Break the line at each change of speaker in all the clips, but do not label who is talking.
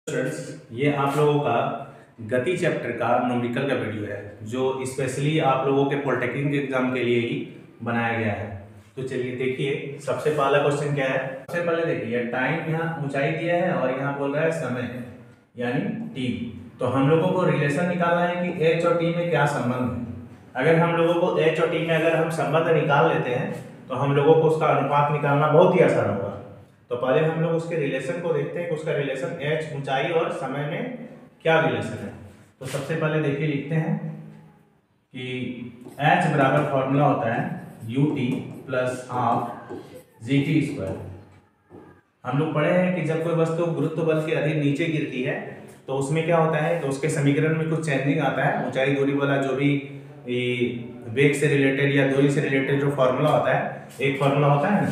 Students, ये आप लोगों का गति चैप्टर का न्यूमेरिकल का वीडियो है जो स्पेशली आप लोगों के पॉलिटेक्निक एग्जाम के लिए ही बनाया गया है। तो चलिए देखिए, सबसे पहला क्वेश्चन क्या है। सबसे पहले देखिए, टाइम यहाँ ऊंचाई दिया है और यहाँ बोल रहा है समय है यानी टी। तो हम लोगों को रिलेशन निकालना है कि एच और टी में क्या संबंध है। अगर हम लोगों को एच और टी में अगर हम संबंध निकाल लेते हैं तो हम लोगों को उसका अनुपात निकालना बहुत ही आसान होगा। तो पहले हम लोग उसके रिलेशन को देखते हैं कि उसका रिलेशन h ऊंचाई और समय में क्या रिलेशन है। तो सबसे पहले देखिए, लिखते हैं कि h बराबर फॉर्मूला होता है ut plus half gt square. हम लोग पढ़े हैं कि जब कोई वस्तु गुरुत्व बल के अधीन नीचे गिरती है तो उसमें क्या होता है, तो उसके समीकरण में कुछ चेंजिंग आता है। ऊंचाई दूरी वाला जो भी वेग से रिलेटेड या दूरी से रिलेटेड जो फॉर्मूला होता है, एक फॉर्मूला होता है ना,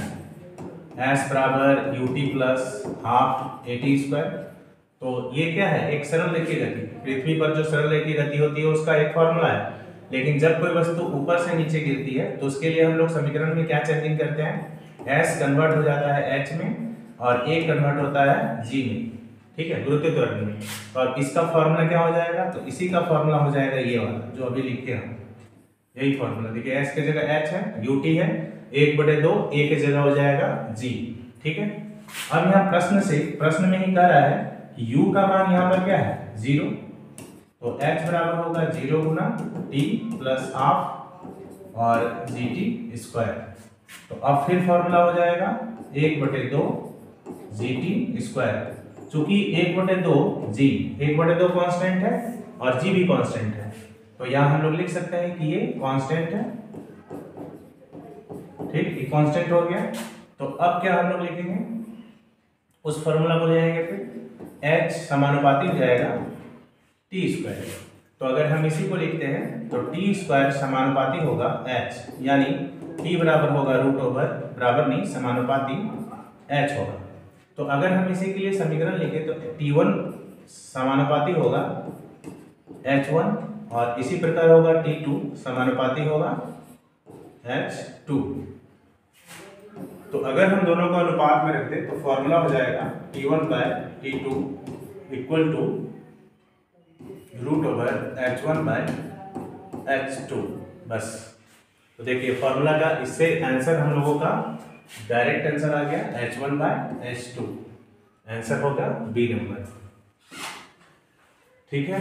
S बराबर ut plus half at square. तो ये क्या है, एक सरल रेखीय गति। पृथ्वी पर जो सरल रेखीय गति होती है उसका एक फॉर्मूला है। लेकिन जब कोई वस्तु ऊपर से नीचे गिरती है तो उसके लिए हम लोग समीकरण में क्या चेंजिंग करते हैं, S कन्वर्ट हो जाता है H में और A कन्वर्ट होता है G में, ठीक है, गुरुत्व त्वरण में। और इसका फॉर्मूला क्या हो जाएगा, तो इसी का फॉर्मूला हो जाएगा ये वाला जो अभी लिखे हम, यही फॉर्मूला। देखिए, S की जगह H है, ut है, 1/2 A की जगह हो जाएगा G, ठीक है। अब यहाँ प्रश्न में ही कह रहा है कि u का मान यहाँ पर क्या है, 0। तो h बराबर होगा 0 गुना t प्लस हाफ और gt स्क्वायर। तो अब फिर फॉर्मूला हो जाएगा 1/2 gt स्क्वायर। चूंकि 1/2 g 1/2 कांस्टेंट है और g भी कांस्टेंट है, तो यहाँ हम लोग लिख सकते हैं कि ये कांस्टेंट है, ठीक, ये कांस्टेंट हो गया। तो अब क्या हम लोग लिखेंगे, उस फॉर्मूला को ले आएंगे, फिर h समानुपाती हो जाएगा t स्क्वायर। तो अगर हम इसी को लिखते हैं तो t स्क्वायर समानुपाती होगा h, यानी t बराबर होगा रूट ओवर, बराबर नहीं, समानुपाती h होगा। तो अगर हम इसी के लिए समीकरण लिखें तो t1 समानुपाती होगा h1 और इसी प्रकार होगा t2 समानुपाती होगा h2। तो अगर हम दोनों को अनुपात में रखते तो फॉर्मूला हो जाएगा t1/t2 equal to root over h1/h2, बस। तो देखिए फॉर्मूला का इससे आंसर हम लोगों का डायरेक्ट आंसर आ गया h1/h2। आंसर होगा बी नंबर, ठीक है।